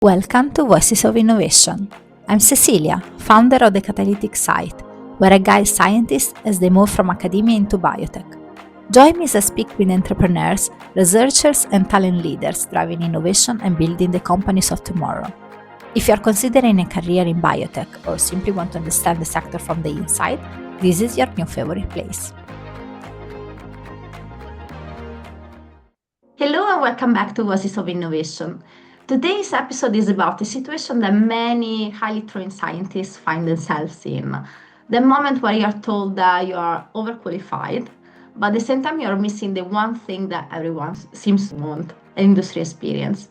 Welcome to Voices of Innovation. I'm Cecilia, founder of the Catalytic site, where I guide scientists as they move from academia into biotech. Join me as I speak with entrepreneurs, researchers, and talent leaders driving innovation and building the companies of tomorrow. If you are considering a career in biotech or simply want to understand the sector from the inside, this is your new favorite place. Hello and welcome back to Voices of Innovation. Today's episode is about a situation that many highly trained scientists find themselves in. The moment where you are told that you are overqualified, but at the same time you are missing the one thing that everyone seems to want, industry experience.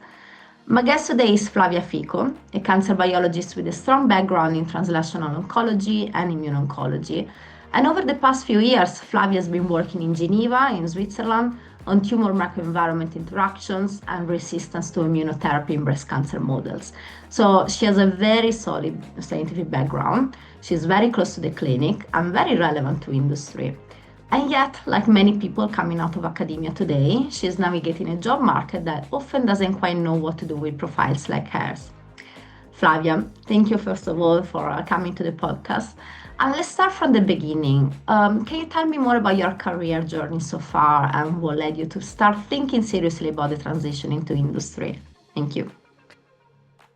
My guest today is Flavia Fico, a cancer biologist with a strong background in translational oncology and immuno-oncology. And over the past few years, Flavia has been working in Geneva, in Switzerland, on tumor microenvironment interactions and resistance to immunotherapy in breast cancer models. So she has a very solid scientific background. She's very close to the clinic and very relevant to industry. And yet, like many people coming out of academia today, she's navigating a job market that often doesn't quite know what to do with profiles like hers. Flavia, thank you first of all for coming to the podcast. And let's start from the beginning. Can you tell me more about your career journey so far and what led you to start thinking seriously about the transition into industry? Thank you.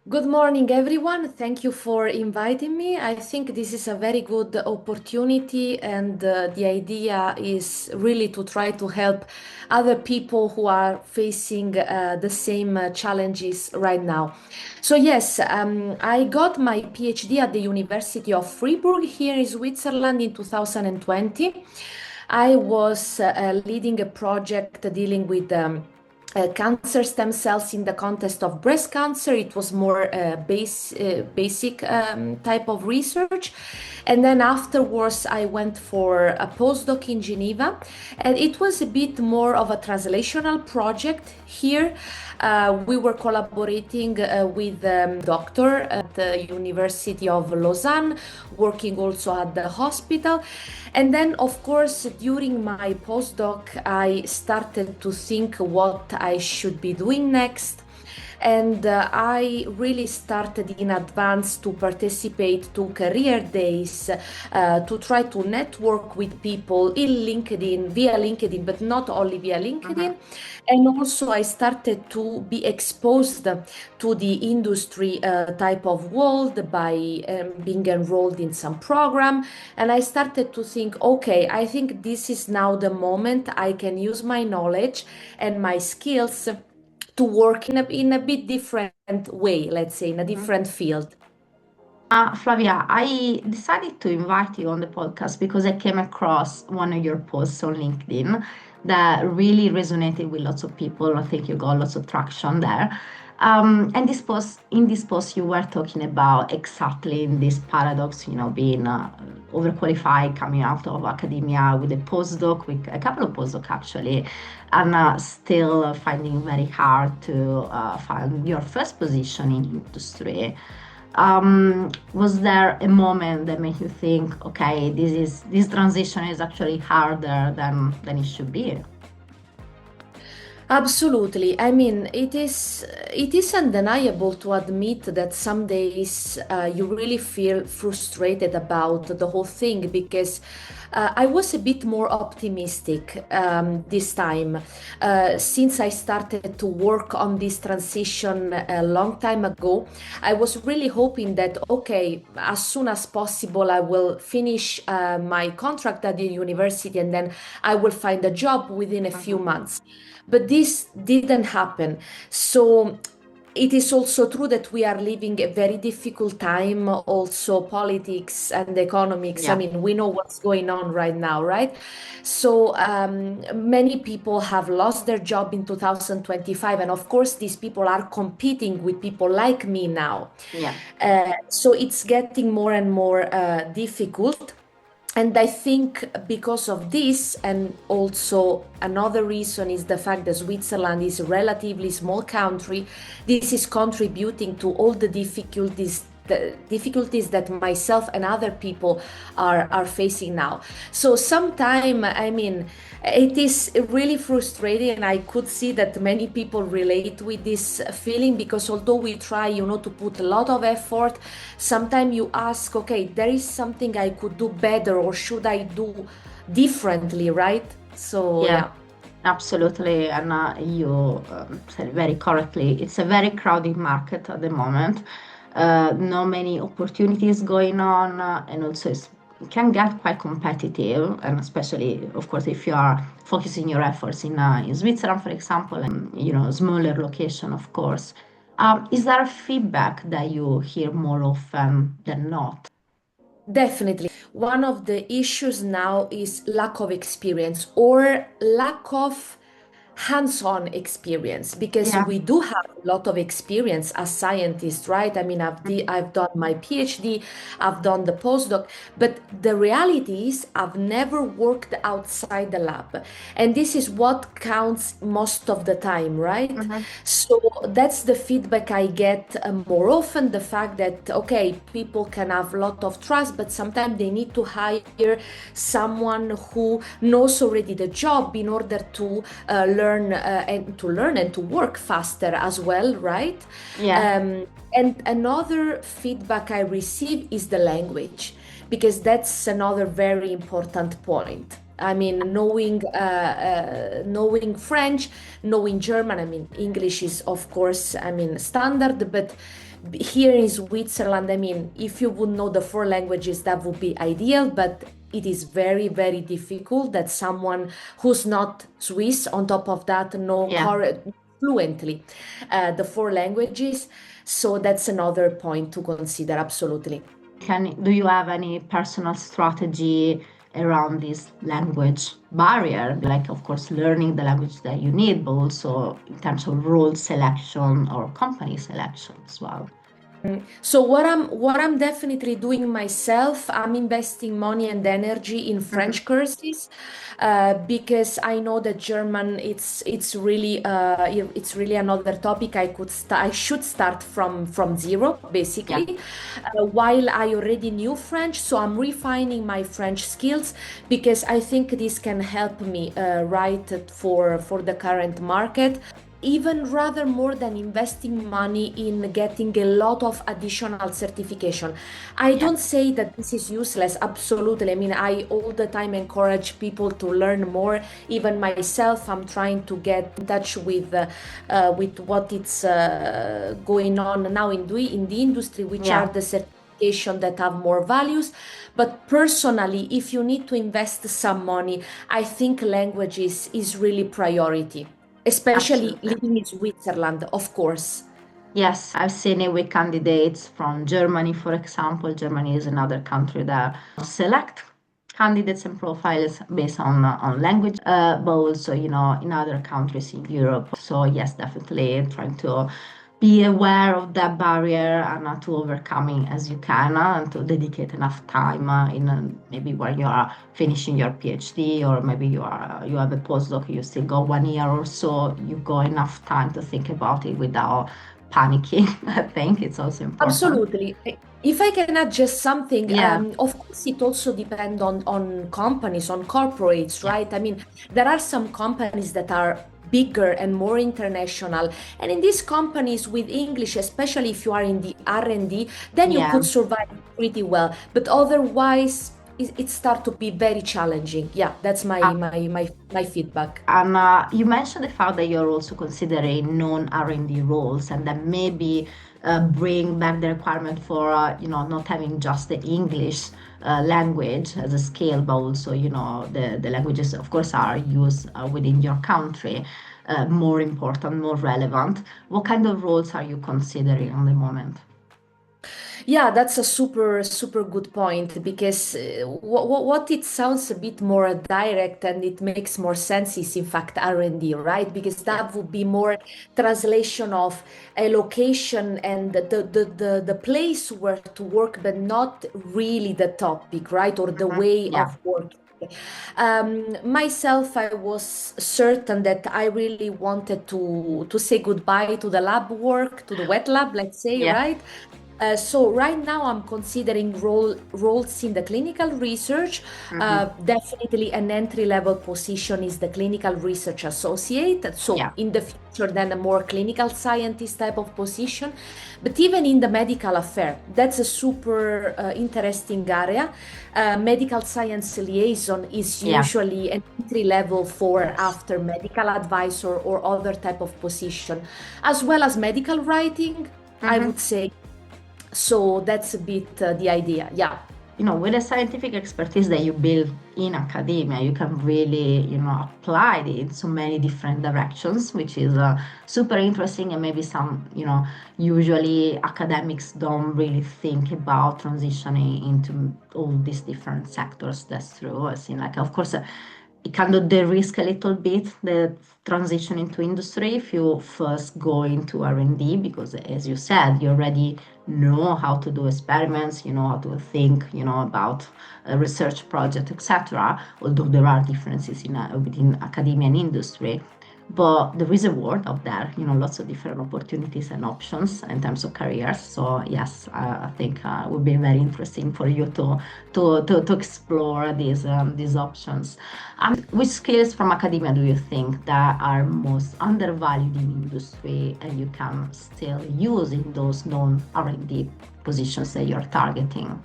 Good morning, everyone. Thank you for inviting me. I think this is a very good opportunity, and the idea is really to try to help other people who are facing the same challenges right now. So, yes, I got my PhD at the University of Freiburg here in Switzerland in 2020. I was leading a project dealing with cancer stem cells in the context of breast cancer. It was more basic type of research. And then afterwards, I went for a postdoc in Geneva, and it was a bit more of a translational project here. We were collaborating with a doctor at the University of Lausanne, working also at the hospital. And then, of course, during my postdoc, I started to think what I should be doing next. And I really started in advance to participate to career days, to try to network with people via LinkedIn, but not only via LinkedIn. And also I started to be exposed to the industry type of world by being enrolled in some program. And I started to think, okay, I think this is now the moment I can use my knowledge and my skills to work in a bit different way, let's say, in a different field. Flavia, I decided to invite you on the podcast because I came across one of your posts on LinkedIn that really resonated with lots of people. I think you got lots of traction there. And in this post, you were talking about exactly this paradox, being overqualified, coming out of academia with a postdoc, with a couple of postdocs actually, and still finding very hard to find your first position in industry. Was there a moment that made you think, okay, this transition is actually harder than it should be? Absolutely. I mean, it is undeniable to admit that some days you really feel frustrated about the whole thing because I was a bit more optimistic this time. Since I started to work on this transition a long time ago, I was really hoping that, okay, as soon as possible, I will finish my contract at the university and then I will find a job within a few months. But this didn't happen. So it is also true that we are living a very difficult time, also politics and economics. I Yeah. mean, we know what's going on right now, right? So many people have lost their job in 2025. And of course, these people are competing with people like me now. Yeah. So it's getting more and more difficult. And I think because of this, and also another reason is the fact that Switzerland is a relatively small country, this is contributing to all the difficulties the difficulties that myself and other people are facing now. So sometime, I mean, it is really frustrating, and I could see that many people relate with this feeling because although we try, to put a lot of effort, sometimes you ask, okay, there is something I could do better, or should I do differently, right? So Yeah, yeah. absolutely. And you said very correctly, it's a very crowded market at the moment. Not many opportunities going on, and also it can get quite competitive, and especially, of course, if you are focusing your efforts in Switzerland, for example, and smaller location, of course. Is there feedback that you hear more often than not? Definitely. One of the issues now is lack of experience or lack of hands-on experience because Yeah. we do have a lot of experience as scientists, right? I mean, I've done my PhD, I've done the postdoc, but the reality is I've never worked outside the lab. And this is what counts most of the time, right? Mhm. So that's the feedback I get more often, the fact that, okay, people can have a lot of trust, but sometimes they need to hire someone who knows already the job in order to learn and to work faster as well, right? Yeah. And another feedback I receive is the language, because that's another very important point. I mean, knowing French, knowing German. I mean, English is of course, I mean, standard, but here in Switzerland, I mean, if you would know the four languages, that would be ideal, but it is very, very difficult that someone who's not Swiss, on top of that, know Yeah. fluently the four languages. So that's another point to consider, absolutely. Do you have any personal strategy around this language barrier? Like, of course, learning the language that you need, but also in terms of role selection or company selection as well. So what I'm definitely doing myself, I'm investing money and energy in Mhm. French courses because I know that German it's really another topic. I should start from zero Yeah, basically, while I already knew French. So I'm refining my French skills because I think this can help me right for the current market, even rather more than investing money in getting a lot of additional certification. I yeah, don't say that this is useless, absolutely. I mean, I all the time encourage people to learn more. Even myself, I'm trying to get in touch with what it's going on now in the industry, which are yeah, the certification that have more values. But personally, if you need to invest some money, I think languages is really priority, especially absolutely. living in Switzerland, of course. Yes, I've seen it with candidates from Germany, for example. Germany is another country that select candidates and profiles based on language, but also, in other countries in Europe. So yes, definitely trying to be aware of that barrier and to overcoming as you can, and to dedicate enough time in maybe when you are finishing your PhD, or maybe you have a postdoc, you still got 1 year or so, you got enough time to think about it without panicking. I think it's also important. Absolutely. If I can add just something, Yeah, of course, it also depends on companies, on corporates, yeah, right? I mean, there are some companies that are bigger and more international. And in these companies with English, especially if you are in the R&D, then you yeah. could survive pretty well. But otherwise, it starts to be very challenging. Yeah, that's my feedback. And you mentioned the fact that you're also considering non-R&D roles, and that maybe bring back the requirement for not having just the English language as a skill, but also the languages, of course, are used within your country, more important, more relevant. What kind of roles are you considering at the moment? Yeah, that's a super, super good point because what it sounds a bit more direct and it makes more sense is in fact R&D, right? Because Yeah. that would be more translation of a location and the place where to work, but not really the topic, right? Or the Mhm. way Yeah. of working. Myself, I was certain that I really wanted to say goodbye to the lab work, to the wet lab, let's say, Yeah. right? So right now I'm considering roles in the clinical research. Hmm. Definitely an entry-level position is the clinical research associate. So Yeah. in the future, then a more clinical scientist type of position. But even in the medical affair, that's a super interesting area. Medical science liaison is Yeah. usually an entry level for Yes. after medical advisor or other type of position, as well as medical writing, I Hmm. would say. So that's a bit the idea. Yeah. With the scientific expertise that you build in academia, you can really, apply it in so many different directions, which is super interesting. And maybe usually academics don't really think about transitioning into all these different sectors. That's true. I think, like, of course, it kind of de-risk a little bit the transition into industry if you first go into R&D, because as you said, you already know how to do experiments, you know how to think, about a research project, etc. Although there are differences within academia and industry, but there is a world out there, lots of different opportunities and options in terms of careers. So yes, I think it would be very interesting for you to explore these options. Which skills from academia do you think that are most undervalued in industry and you can still use in those non-R&D positions that you're targeting?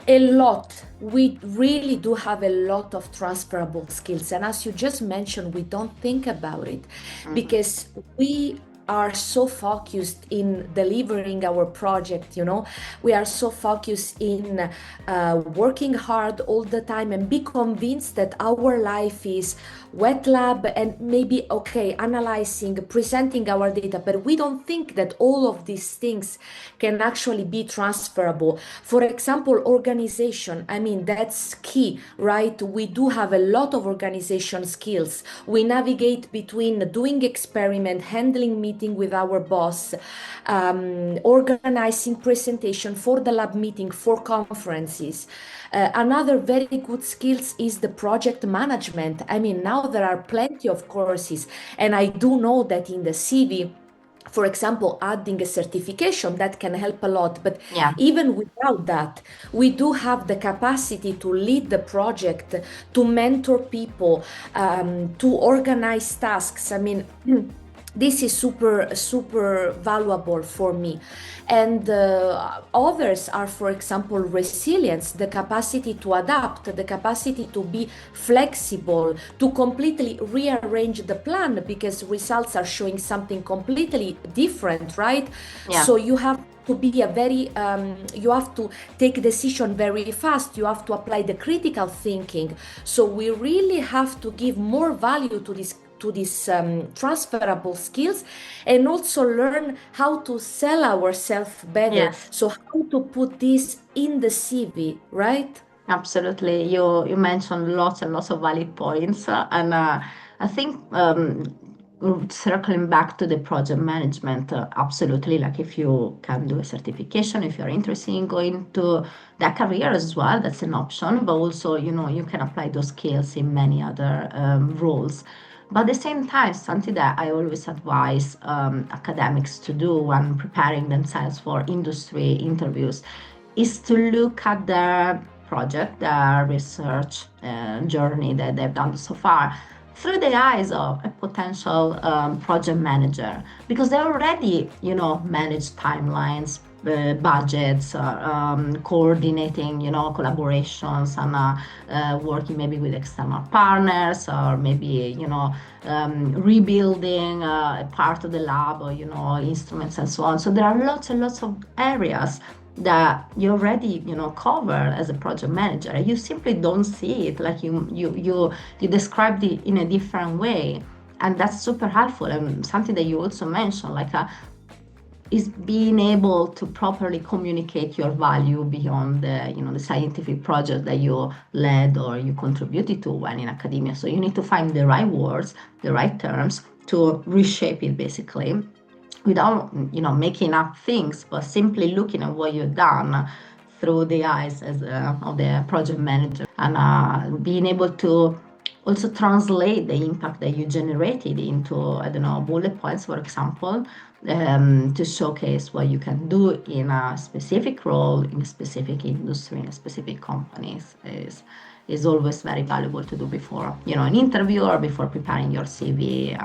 A lot. We really do have a lot of transferable skills. And as you just mentioned, we don't think about it Mhm. because we are so focused in delivering our project, we are so focused in working hard all the time and be convinced that our life is wet lab and maybe okay analyzing presenting our data, but we don't think that all of these things can actually be transferable. For example, organization, I mean, that's key, right? We do have a lot of organization skills. We navigate between doing experiment, handling meeting with our boss, organizing presentation for the lab meeting, for conferences. Another very good skills is the project management. I mean, now there are plenty of courses, and I do know that in the CV, for example, adding a certification that can help a lot. But Yeah. even without that, we do have the capacity to lead the project, to mentor people, to organize tasks. I mean, this is super, super valuable for me. And others are, for example, resilience, the capacity to adapt, the capacity to be flexible, to completely rearrange the plan because results are showing something completely different, right? Yeah. So you have to be a very you have to take decision very fast, you have to apply the critical thinking. So we really have to give more value to these transferable skills, and also learn how to sell ourselves better, Yes. so how to put this in the CV, right? Absolutely. You mentioned lots and lots of valid points. And I think circling back to the project management, absolutely. Like if you can do a certification, if you're interested in going to that career as well, that's an option. But also, you can apply those skills in many other roles. But at the same time, something that I always advise academics to do when preparing themselves for industry interviews is to look at their project, their research journey that they've done so far through the eyes of a potential project manager, because they already, manage timelines, budgets, coordinating, collaborations, and working maybe with external partners, or maybe, rebuilding a part of the lab, or, instruments and so on. So there are lots and lots of areas that you already cover as a project manager. You simply don't see it, like you described it in a different way, and that's super helpful. And something that you also mentioned, like is being able to properly communicate your value beyond the scientific project that you led or you contributed to when in academia. So you need to find the right words, the right terms to reshape it, basically, without making up things, but simply looking at what you've done through the eyes of the project manager, and being able to also translate the impact that you generated into, I don't know, bullet points, for example, to showcase what you can do in a specific role, in a specific industry, in a specific companies is always very valuable to do before, an interview or before preparing your CV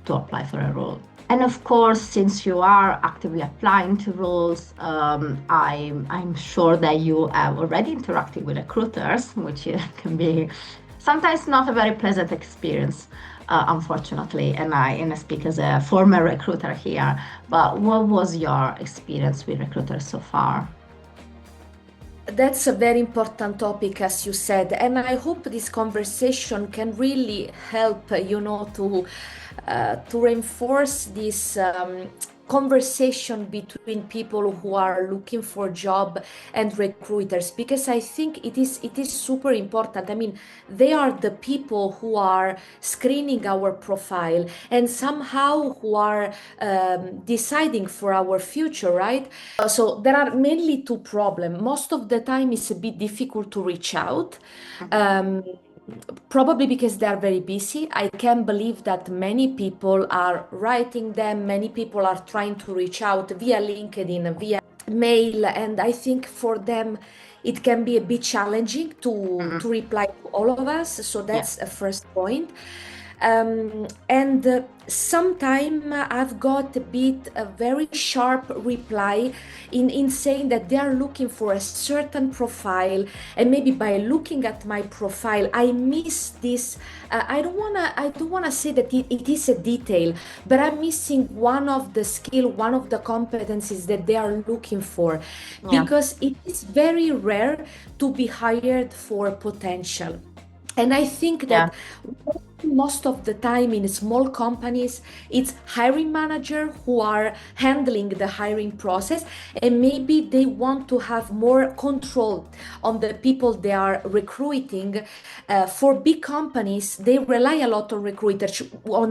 to apply for a role. And of course, since you are actively applying to roles, I'm sure that you have already interacted with recruiters, which can be sometimes not a very pleasant experience, unfortunately. And I speak as a former recruiter here. But what was your experience with recruiters so far? That's a very important topic, as you said, and I hope this conversation can really help, to reinforce this conversation between people who are looking for job and recruiters, because I think it is super important. I mean, they are the people who are screening our profile and somehow who are deciding for our future, right? So there are mainly two problems. Most of the time, it's a bit difficult to reach out. Um, Probably because they are very busy. I can believe that many people are writing them, many people are trying to reach out via LinkedIn, via mail, and I think for them it can be a bit challenging to Mhm. reply to all of us. So Yeah, that's a first point. And sometime I've got a very sharp reply in saying that they are looking for a certain profile, and maybe by looking at my profile, I miss this. I don't wanna say that it is a detail, but I'm missing one of the skill, one of the competencies that they are looking for, yeah, because it is very rare to be hired for potential. And I think yeah, that most of the time in small companies, it's hiring manager who are handling the hiring process, and maybe they want to have more control on the people they are recruiting. For big companies, they rely a lot on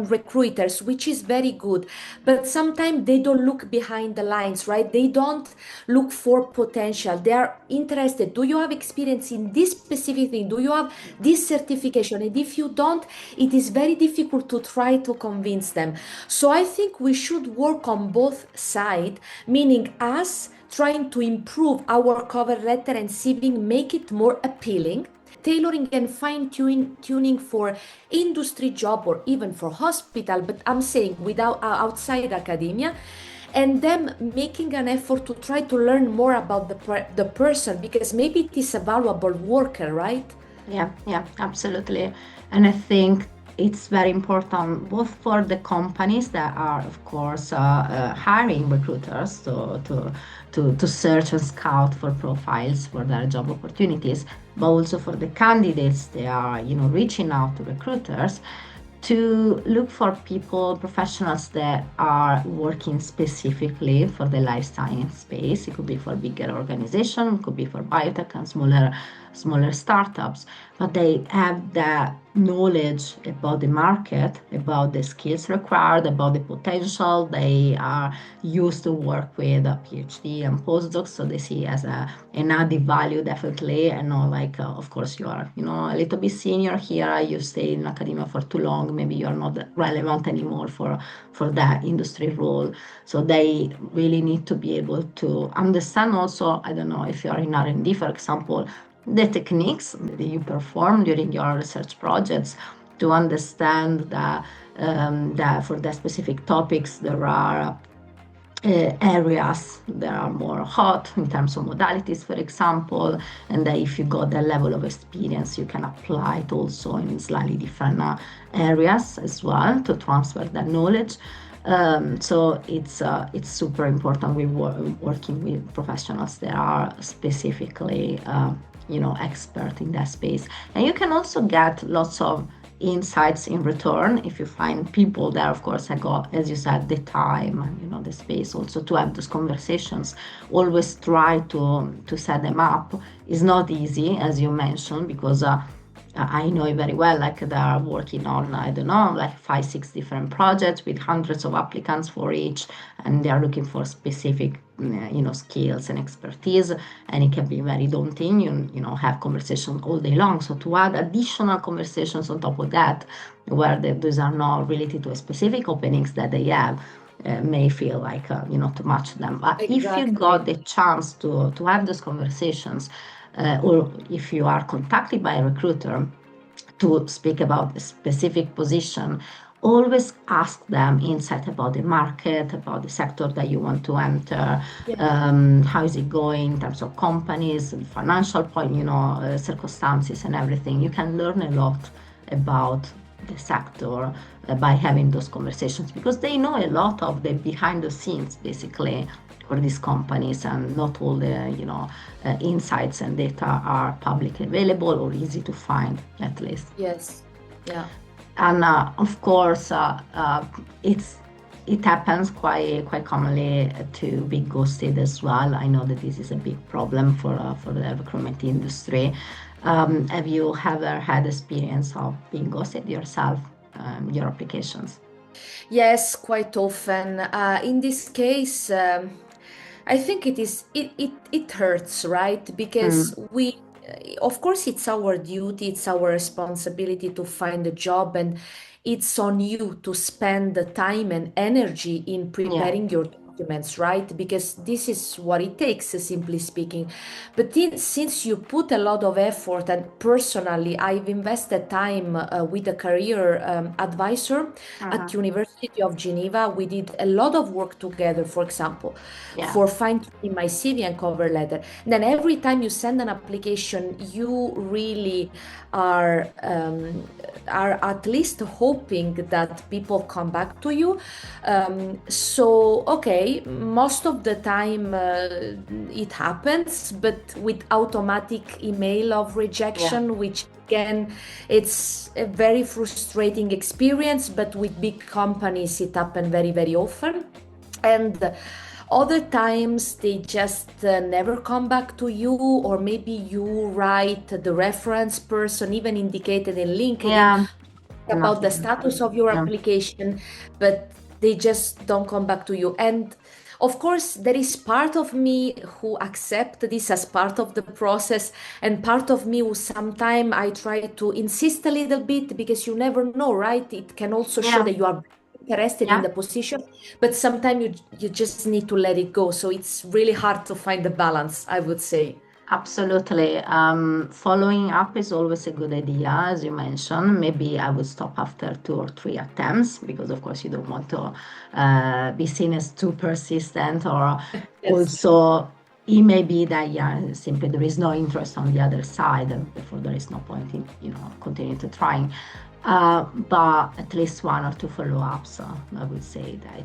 recruiters, which is very good. But sometimes they don't look behind the lines, right? They don't look for potential. They are interested. Do you have experience in this specific thing? Do you have this certification? And if you don't, it is very difficult to try to convince them. So I think we should work on both sides, meaning us trying to improve our cover letter and CV, make it more appealing, tailoring and fine tuning for industry job or even for hospital, but I'm saying without outside academia, and then making an effort to try to learn more about the person, because maybe it is a valuable worker, right? yeah, absolutely. And I think it's very important both for the companies that are, of course, hiring recruiters to search and scout for profiles for their job opportunities, but also for the candidates they are, reaching out to recruiters to look for people, professionals that are working specifically for the life science space. It could be for bigger organizations, it could be for biotech and smaller startups, but they have that knowledge about the market, about the skills required, about the potential. They are used to work with a PhD and postdocs, so they see as an added value definitely. And not like, of course, you are, a little bit senior here, you stay in academia for too long, maybe you're not relevant anymore for that industry role. So they really need to be able to understand also, I don't know, if you're in R&D, for example, the techniques that you perform during your research projects, to understand that for the specific topics there are areas that are more hot in terms of modalities, for example, and that if you got that level of experience, you can apply it also in slightly different areas as well to transfer that knowledge. So it's super important we working with professionals that are specifically expert in that space, and you can also get lots of insights in return if you find people that, of course, have got, as you said, the time and the space also to have those conversations. Always try to set them up. It's not easy, as you mentioned, because I know it very well, like they are working on, I don't know, like 5, 6 different projects with hundreds of applicants for each, and they are looking for specific, skills and expertise, and it can be very daunting, have conversations all day long. So to add additional conversations on top of that, where those are not related to a specific openings that they have, may feel like, too much to them. But if you got Exactly. the chance to have those conversations, or if you are contacted by a recruiter to speak about a specific position, always ask them insight about the market, about the sector that you want to enter, Yeah. how is it going in terms of companies, financial point, circumstances and everything. You can learn a lot about the sector by having those conversations, because they know a lot of the behind the scenes, basically, for these companies, and not all the insights and data are publicly available or easy to find, at least. Yes. Yeah. And of course, it happens quite commonly to be ghosted as well. I know that this is a big problem for the recruitment industry. Have you ever had experience of being ghosted yourself, your applications? Yes, quite often. In this case, I think it hurts, right? Because Mm, of course, it's our duty, it's our responsibility to find a job, and it's on you to spend the time and energy in yeah, preparing your documents, right? Because this is what it takes, simply speaking. But since you put a lot of effort, and personally, I've invested time with a career advisor uh-huh. at University of Geneva. We did a lot of work together, for example, Yeah, for fine-tuning my CV and cover letter. Then every time you send an application, you really are are at least hoping that people come back to you. So okay, most of the time it happens, but with automatic email of yeah, rejection, which again, it's a very frustrating experience, but with big companies, it happens very, very often. And other times they just never come back to you, or maybe you write the reference person, even indicated in LinkedIn, yeah, about the nothing status happened. of your Yeah, application, but they just don't come back to you. And of course, there is part of me who accept this as part of the process, and part of me who sometimes I try to insist a little bit, because you never know, right? It can also show yeah, that you are interested in yeah. the position, but sometimes you just need to let it go. So it's really hard to find the balance, I would say. Absolutely. Following up is always a good idea, as you mentioned. Maybe I would stop after 2 or 3 attempts, because, of course, you don't want to be seen as too persistent. Or Yes. also, it may be that, yeah, simply there is no interest on the other side, and therefore there is no point in, continuing to trying. But at least 1 or 2 follow-ups, I would say that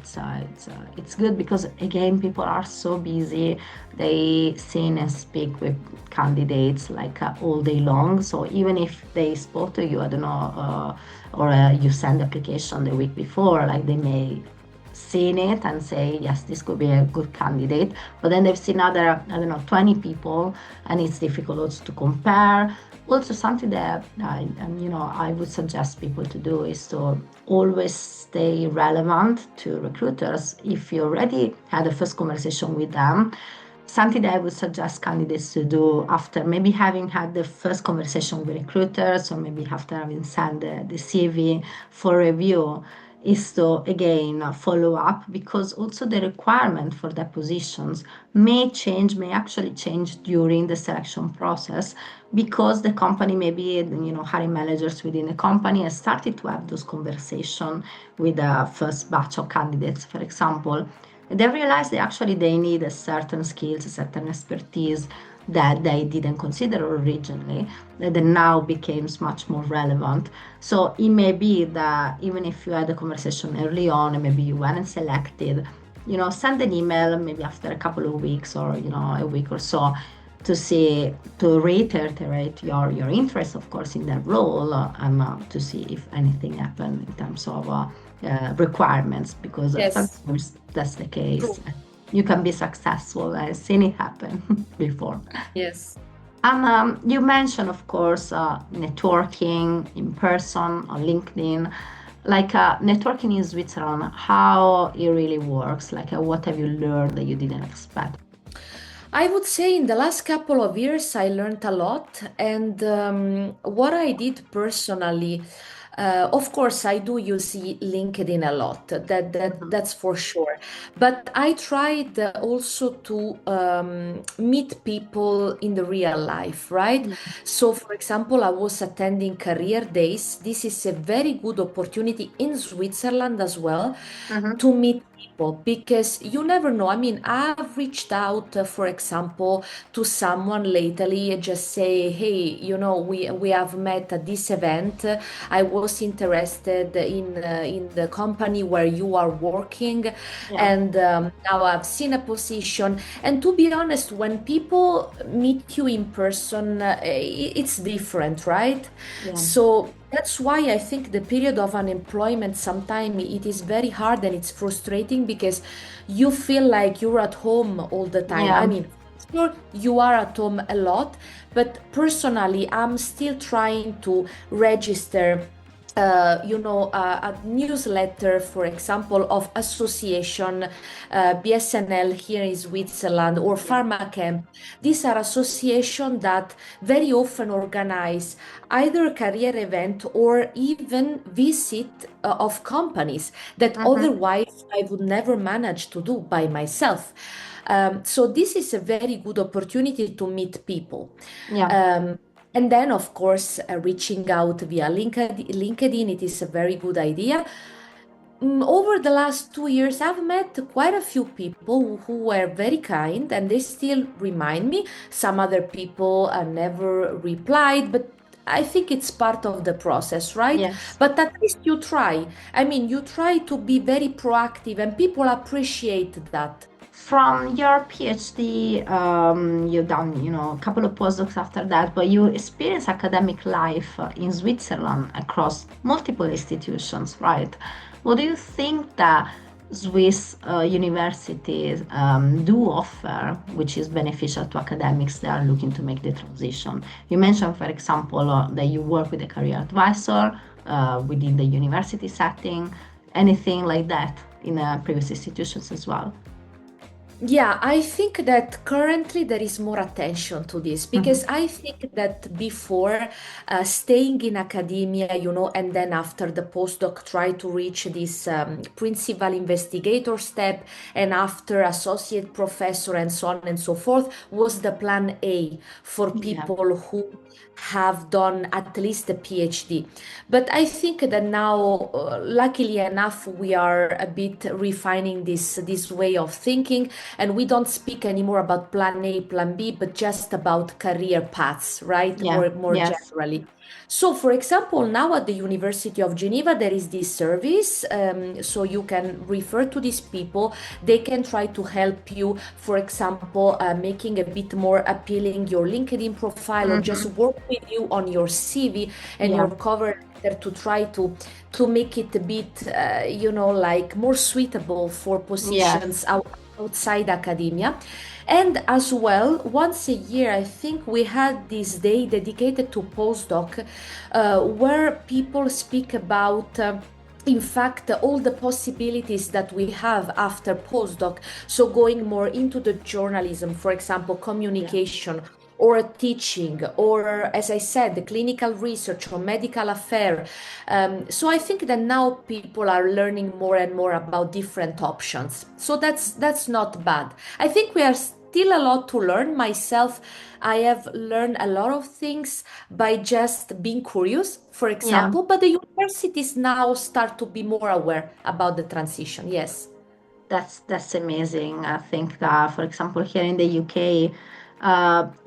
it's good, because again, people are so busy. They see and speak with candidates like all day long. So even if they spoke to you, I don't know, or you send application the week before, like they may seen it and say, yes, this could be a good candidate. But then they've seen other, I don't know, 20 people, and it's difficult also to compare. Also, something that I would suggest people to do is to always stay relevant to recruiters. If you already had a first conversation with them, something that I would suggest candidates to do after maybe having had the first conversation with recruiters, or maybe after having sent the CV for review, is to again follow up, because also the requirement for the positions may actually change during the selection process, because the company, maybe hiring managers within the company has started to have those conversations with the first batch of candidates, for example. They realize that actually they need a certain skills, a certain expertise that they didn't consider originally, that now becomes much more relevant. So it may be that even if you had a conversation early on and maybe you weren't selected, send an email maybe after a couple of weeks, or a week or so, to see, to reiterate your interest, of course, in that role, and to see if anything happened in terms of requirements, because Yes. sometimes that's the case. True. You can be successful. I've seen it happen before. Yes. And you mentioned, of course, networking in person on LinkedIn. Like networking in Switzerland, how it really works? Like, what have you learned that you didn't expect? I would say in the last couple of years, I learned a lot. And what I did personally, of course, I do use LinkedIn a lot. Mhm. That's for sure. But I tried also to meet people in the real life, right? Yeah. So, for example, I was attending career days. This is a very good opportunity in Switzerland as well Mhm. to meet people because you never know. I mean, I've reached out, for example, to someone lately, just say, hey, we have met at this event. I was interested in the company where you are working, Yeah. and now I've seen a position. And to be honest, when people meet you in person, it's different, right? Yeah. So that's why I think the period of unemployment sometimes it is very hard and it's frustrating because you feel like you're at home all the time. I Yeah. mean, sure, you are at home a lot, but personally, I'm still trying to register. A newsletter, for example, of association, BSNL here in Switzerland or Yeah. PharmaCamp. These are associations that very often organize either a career event or even visit of companies that Mhm. otherwise I would never manage to do by myself. So this is a very good opportunity to meet people. Yeah. Um, and then, of course, reaching out via LinkedIn, it is a very good idea. Over the last 2 years, I've met quite a few people who were very kind and they still remind me. Some other people never replied, but I think it's part of the process, right? Yes. But at least you try. I mean, you try to be very proactive and people appreciate that. From your PhD, you've done, a couple of postdocs after that, but you experience academic life in Switzerland across multiple institutions, right? What do you think that Swiss universities do offer, which is beneficial to academics that are looking to make the transition? You mentioned, for example, that you work with a career advisor within the university setting, anything like that in previous institutions as well. Yeah, I think that currently there is more attention to this because Mhm. I think that before staying in academia, and then after the postdoc try to reach this principal investigator step and after associate professor and so on and so forth was the plan A for Yeah. people who have done at least a PhD. But I think that now, luckily enough, we are a bit refining this way of thinking and we don't speak anymore about plan A, plan B, but just about career paths, right? Yeah. More Yes. generally. So, for example, now at the University of Geneva, there is this service. So you can refer to these people. They can try to help you, for example, making a bit more appealing your LinkedIn profile or just Hmm. work with you on your CV and Yeah. your cover letter to try to make it a bit, like more suitable for Yes. positions outside academia. And as well, once a year, I think we had this day dedicated to postdoc, where people speak about. In fact, all the possibilities that we have after postdoc, so going more into the journalism, for example, Yeah. communication or teaching, or as I said, the clinical research or medical affair. So I think that now people are learning more and more about different options. So that's not bad. I think we are still a lot to learn. Myself, I have learned a lot of things by just being curious, for Yeah. example, but the universities now start to be more aware about the transition. Yes. That's amazing. I think that, for example, here in the UK,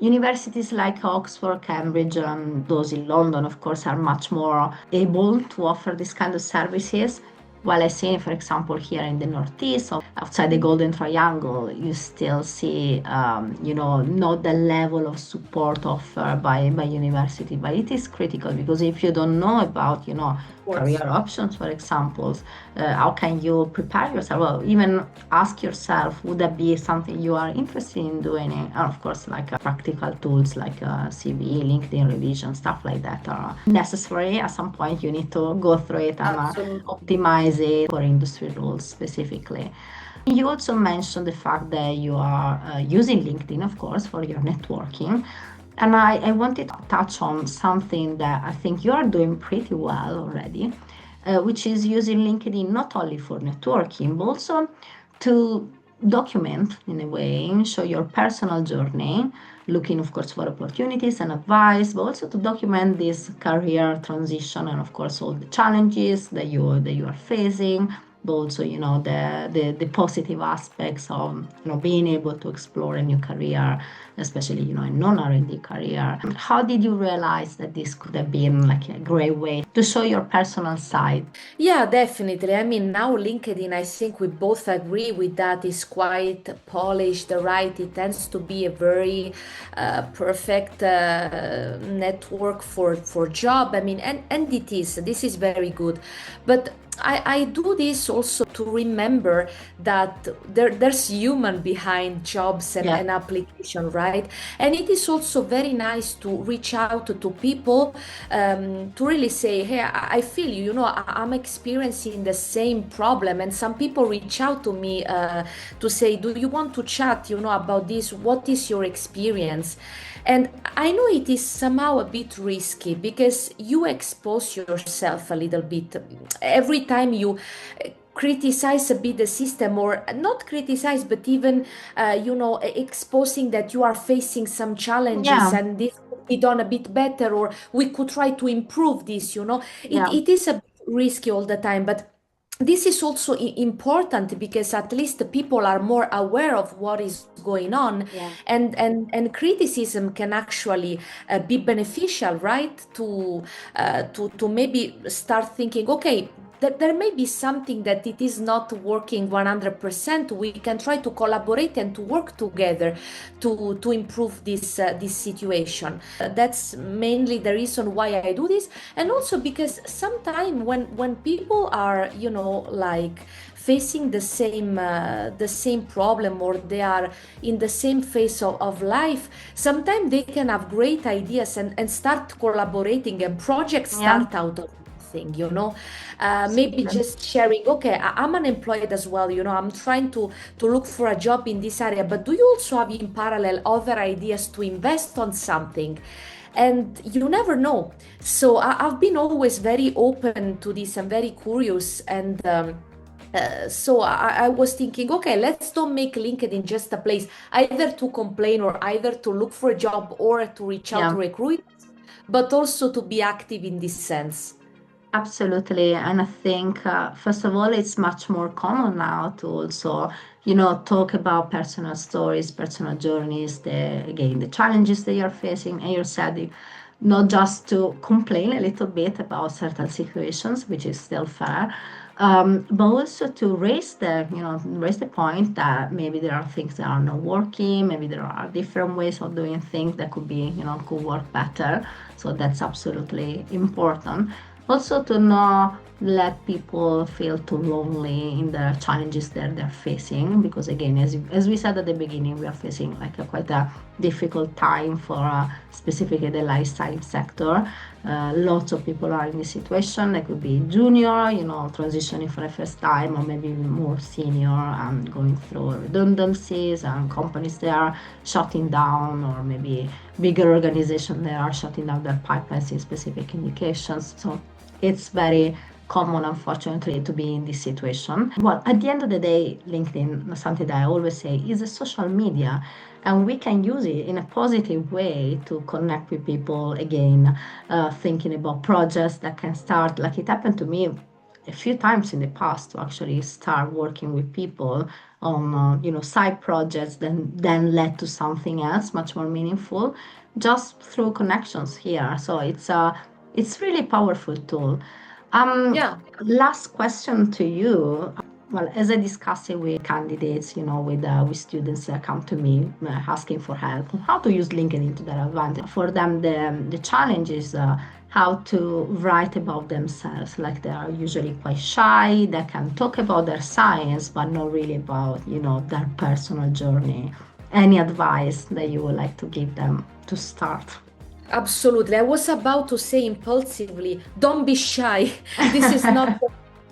universities like Oxford, Cambridge, and those in London, of course, are much more able to offer this kind of services. While I see, for example, here in the Northeast, outside the golden triangle, you still see, not the level of support offered by university. But it is critical because if you don't know about, Of career course. options, for example, how can you prepare yourself? Well, even ask yourself, would that be something you are interested in doing? And of course, like practical tools like CV, LinkedIn revision, stuff like that are necessary. At some point, you need to go through it and Absolutely. optimize it for industry roles specifically. You also mentioned the fact that you are using LinkedIn, of course, for your networking. And I wanted to touch on something that I think you are doing pretty well already, which is using LinkedIn not only for networking, but also to document in a way, show your personal journey, looking, of course, for opportunities and advice, but also to document this career transition and, of course, all the challenges that you are facing, but also, the positive aspects of, being able to explore a new career, especially, a non-R&D career. How did you realize that this could have been like a great way to show your personal side? Yeah, definitely. I mean, now LinkedIn, I think we both agree with that, is quite polished, right? It tends to be a very perfect network for job. I mean, and it is. This is very good. But I do this also to remember that there's human behind jobs Yeah, and application, right? And it is also very nice to reach out to people to really say, hey, I feel you, I'm experiencing the same problem. And some people reach out to me to say, do you want to chat, about this? What is your experience? And I know it is somehow a bit risky because you expose yourself a little bit every time you criticize a bit the system, or not criticize but even exposing that you are facing some challenges yeah, and this could be done a bit better, or we could try to improve this, it, yeah, it is a bit risky all the time. But this is also important because at least the people are more aware of what is going on, yeah, and criticism can actually be beneficial, right? To maybe start thinking, okay, there may be something that it is not working 100%. We can try to collaborate and to work together to improve this situation. That's mainly the reason why I do this. And also because sometimes when people are, like facing the same problem, or they are in the same phase of life, sometimes they can have great ideas and start collaborating, and projects yeah, start out of thing, maybe absolutely. just sharing, okay, I'm unemployed as well, I'm trying to look for a job in this area, but do you also have in parallel other ideas to invest on something? And you never know. So I've been always very open to this and very curious. And so I was thinking, okay, let's don't make LinkedIn just a place either to complain or either to look for a job or to reach out to Yeah. recruit, but also to be active in this sense. Absolutely. And I think, first of all, it's much more common now to also, talk about personal stories, personal journeys, again, the challenges that you're facing. And you're said, not just to complain a little bit about certain situations, which is still fair, but also to raise the point that maybe there are things that are not working, maybe there are different ways of doing things that could work better. So that's absolutely important. Also to not let people feel too lonely in the challenges that they're facing, because again, as we said at the beginning, we are facing like quite a difficult time for specifically the life science sector. Lots of people are in this situation. They could be junior, transitioning for the first time, or maybe even more senior and going through redundancies, and companies that are shutting down, or maybe bigger organizations that are shutting down their pipelines in specific indications. So it's very common, unfortunately, to be in this situation. Well, at the end of the day, LinkedIn, something that I always say, is a social media, and we can use it in a positive way to connect with people. Again, thinking about projects that can start, like it happened to me a few times in the past, to actually start working with people on side projects, then led to something else much more meaningful, just through connections here. So it's really powerful tool. um Yeah. Last question to you. Well, as I discuss it with candidates, with students that come to me asking for help on how to use LinkedIn to their advantage. For them, the challenge is how to write about themselves. Like they are usually quite shy. They can talk about their science, but not really about, their personal journey. Any advice that you would like to give them to start? Absolutely. I was about to say impulsively, don't be shy. This is not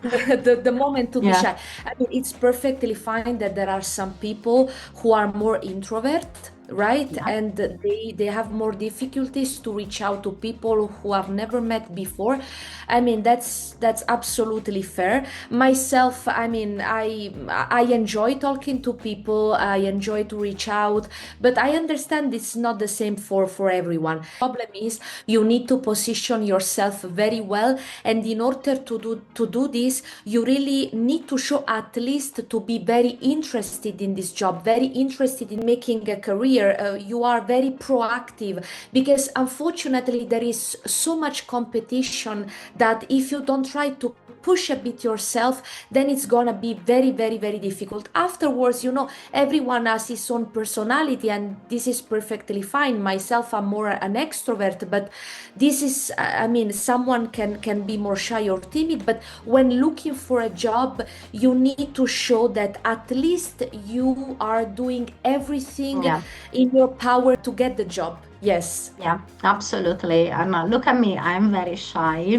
the moment to be Yeah, shy. I mean, it's perfectly fine that there are some people who are more introvert, right? yeah, And they have more difficulties to reach out to people who have never met before. I mean, that's absolutely fair. Myself, I mean, I enjoy talking to people. I enjoy to reach out, but I understand it's not the same for everyone. Problem is you need to position yourself very well, and in order to do this, you really need to show at least to be very interested in this job, very interested in making a career. You are very proactive, because unfortunately there is so much competition that if you don't try to push a bit yourself, then it's gonna be very, very, very difficult afterwards. Everyone has his own personality, and this is perfectly fine. Myself, I'm more an extrovert, but this is, I mean, someone can be more shy or timid, but when looking for a job, you need to show that at least you are doing everything yeah. in your power to get the job. Yes. Yeah, absolutely. And look at me, I'm very shy,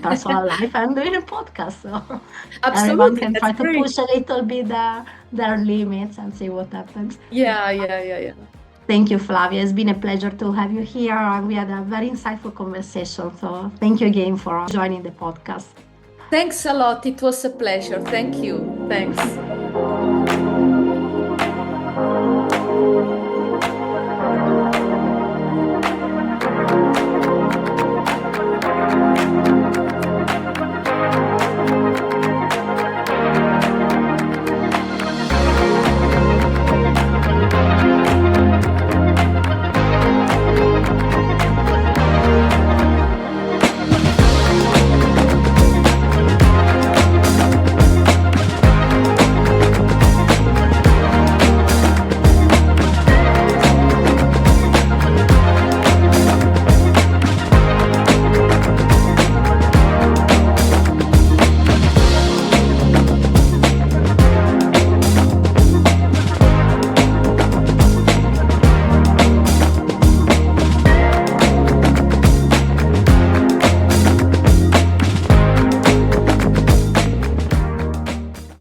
personal life. I'm doing a podcast, so everyone Absolutely, can that's try to great. push a little bit their limits and see what happens. Yeah, yeah, yeah, yeah. Thank you, Flavia. It's been a pleasure to have you here. And we had a very insightful conversation. So thank you again for joining the podcast. Thanks a lot. It was a pleasure. Thank you. Thanks.